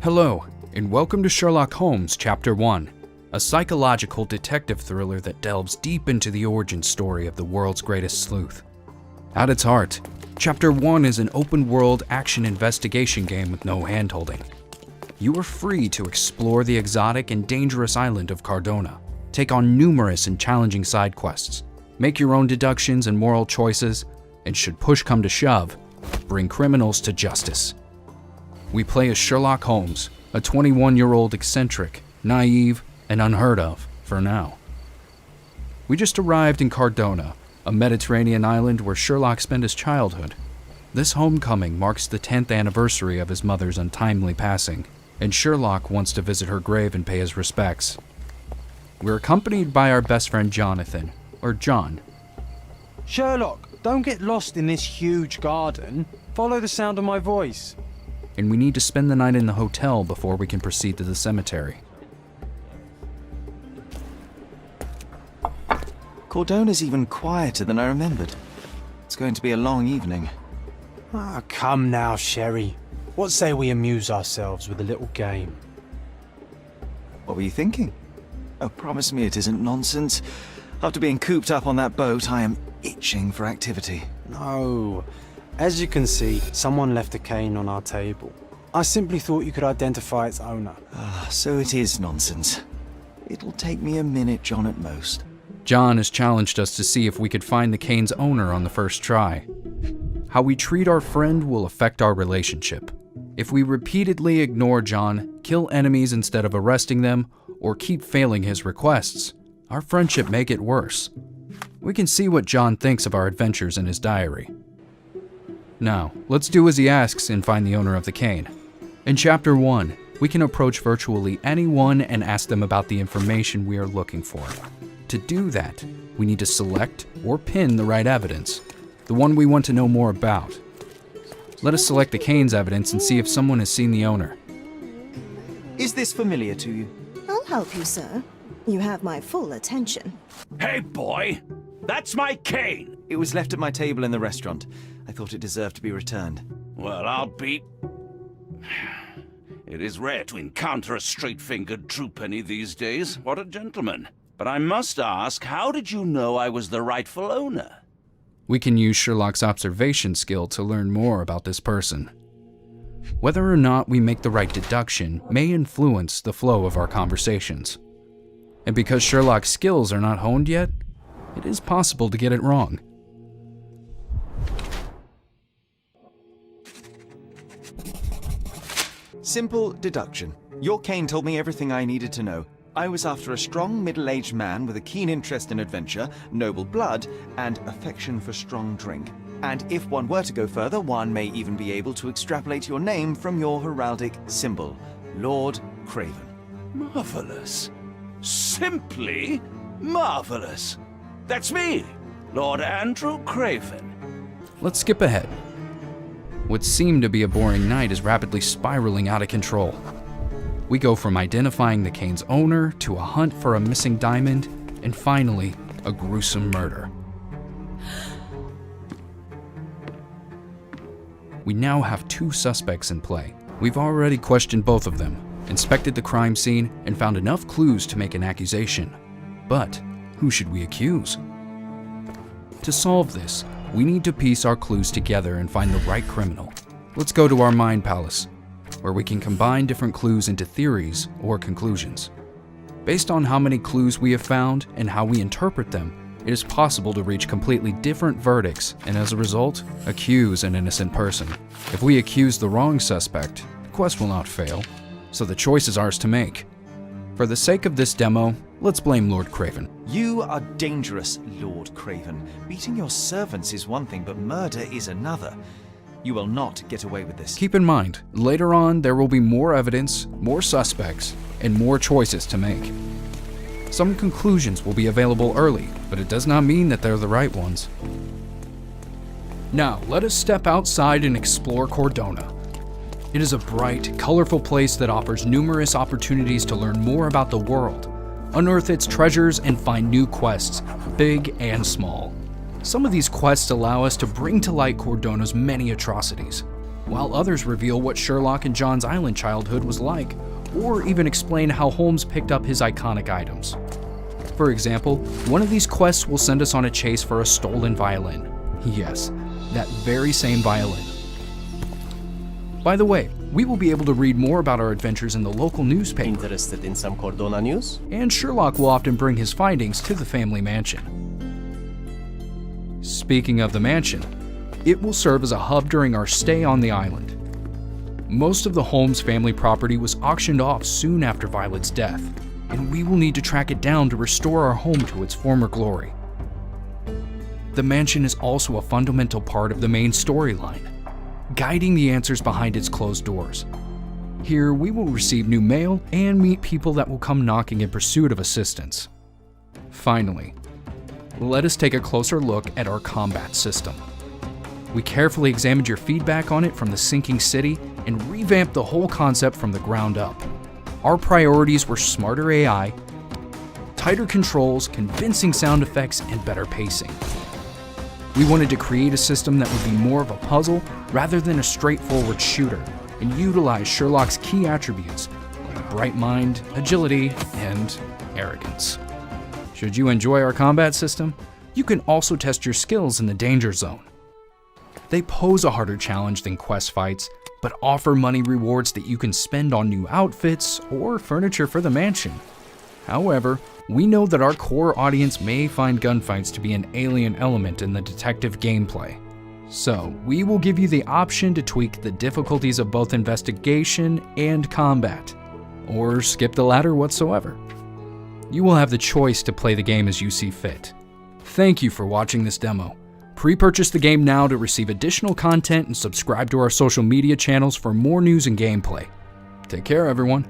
Hello, and welcome to Sherlock Holmes Chapter One, a psychological detective thriller that delves deep into the origin story of the world's greatest sleuth. At its heart, Chapter One is an open-world action investigation game with no hand-holding. You are free to explore the exotic and dangerous island of Cordona, take on numerous and challenging side quests, make your own deductions and moral choices, and should push come to shove, bring criminals to justice. We play as Sherlock Holmes, a 21-year-old eccentric, naive, and unheard of for now. We just arrived in Cordona, a Mediterranean island where Sherlock spent his childhood. This homecoming marks the 10th anniversary of his mother's untimely passing, and Sherlock wants to visit her grave and pay his respects. We're accompanied by our best friend Jonathan, or John. Sherlock, don't get lost in this huge garden. Follow the sound of my voice. And we need to spend the night in the hotel before we can proceed to the cemetery. Cordona's even quieter than I remembered. It's going to be a long evening. Ah, come now, Sherry. What say we amuse ourselves with a little game? What were you thinking? Oh, promise me it isn't nonsense. After being cooped up on that boat, I am itching for activity. No. As you can see, someone left a cane on our table. I simply thought you could identify its owner. Ah, so it is nonsense. It'll take me a minute, John, at most. John has challenged us to see if we could find the cane's owner on the first try. How we treat our friend will affect our relationship. If we repeatedly ignore John, kill enemies instead of arresting them, or keep failing his requests, our friendship may get worse. We can see what John thinks of our adventures in his diary. Now, let's do as he asks and find the owner of the cane. In Chapter 1, we can approach virtually anyone and ask them about the information we are looking for. To do that, we need to select or pin the right evidence, the one we want to know more about. Let us select the cane's evidence and see if someone has seen the owner. Is this familiar to you? I'll help you, sir. You have my full attention. Hey, boy! That's my cane! It was left at my table in the restaurant. I thought it deserved to be returned. Well, I'll be... It is rare to encounter a straight-fingered true penny these days. What a gentleman. But I must ask, how did you know I was the rightful owner? We can use Sherlock's observation skill to learn more about this person. Whether or not we make the right deduction may influence the flow of our conversations. And because Sherlock's skills are not honed yet, it is possible to get it wrong. Simple deduction. Your cane told me everything I needed to know. I was after a strong, middle-aged man with a keen interest in adventure, noble blood, and affection for strong drink. And if one were to go further, one may even be able to extrapolate your name from your heraldic symbol, Lord Craven. Marvelous. Simply marvelous. That's me, Lord Andrew Craven. Let's skip ahead. What seemed to be a boring night is rapidly spiraling out of control. We go from identifying the cane's owner to a hunt for a missing diamond, and finally, a gruesome murder. We now have two suspects in play. We've already questioned both of them, inspected the crime scene, and found enough clues to make an accusation. But who should we accuse? To solve this, we need to piece our clues together and find the right criminal. Let's go to our mind palace, where we can combine different clues into theories or conclusions. Based on how many clues we have found and how we interpret them, it is possible to reach completely different verdicts and as a result, accuse an innocent person. If we accuse the wrong suspect, the quest will not fail, so the choice is ours to make. For the sake of this demo, let's blame Lord Craven. You are dangerous, Lord Craven. Beating your servants is one thing, but murder is another. You will not get away with this. Keep in mind, later on there will be more evidence, more suspects, and more choices to make. Some conclusions will be available early, but it does not mean that they're the right ones. Now, let us step outside and explore Cordona. It is a bright, colorful place that offers numerous opportunities to learn more about the world, unearth its treasures, and find new quests, big and small. Some of these quests allow us to bring to light Cordona's many atrocities. while others reveal what Sherlock and John's Island childhood was like, or even explain how Holmes picked up his iconic items. For example, one of these quests will send us on a chase for a stolen violin. Yes, that very same violin. By the way, we will be able to read more about our adventures in the local newspaper, Interested in some Cordona news? and Sherlock will often bring his findings to the family mansion. Speaking of the mansion, it will serve as a hub during our stay on the island. Most of the Holmes family property was auctioned off soon after Violet's death, and we will need to track it down to restore our home to its former glory. The mansion is also a fundamental part of the main storyline, guiding the answers behind its closed doors. Here, we will receive new mail and meet people that will come knocking in pursuit of assistance. Finally, let us take a closer look at our combat system. We carefully examined your feedback on it from the sinking city and revamped the whole concept from the ground up. Our priorities were smarter AI, tighter controls, convincing sound effects, and better pacing. We wanted to create a system that would be more of a puzzle rather than a straightforward shooter, and utilize Sherlock's key attributes like bright mind, agility, and arrogance. Should you enjoy our combat system, you can also test your skills in the danger zone. They pose a harder challenge than quest fights, but offer money rewards that you can spend on new outfits or furniture for the mansion. However, we know that our core audience may find gunfights to be an alien element in the detective gameplay. So, we will give you the option to tweak the difficulties of both investigation and combat, or skip the latter whatsoever. You will have the choice to play the game as you see fit. Thank you for watching this demo. Pre-purchase the game now to receive additional content and subscribe to our social media channels for more news and gameplay. Take care, everyone.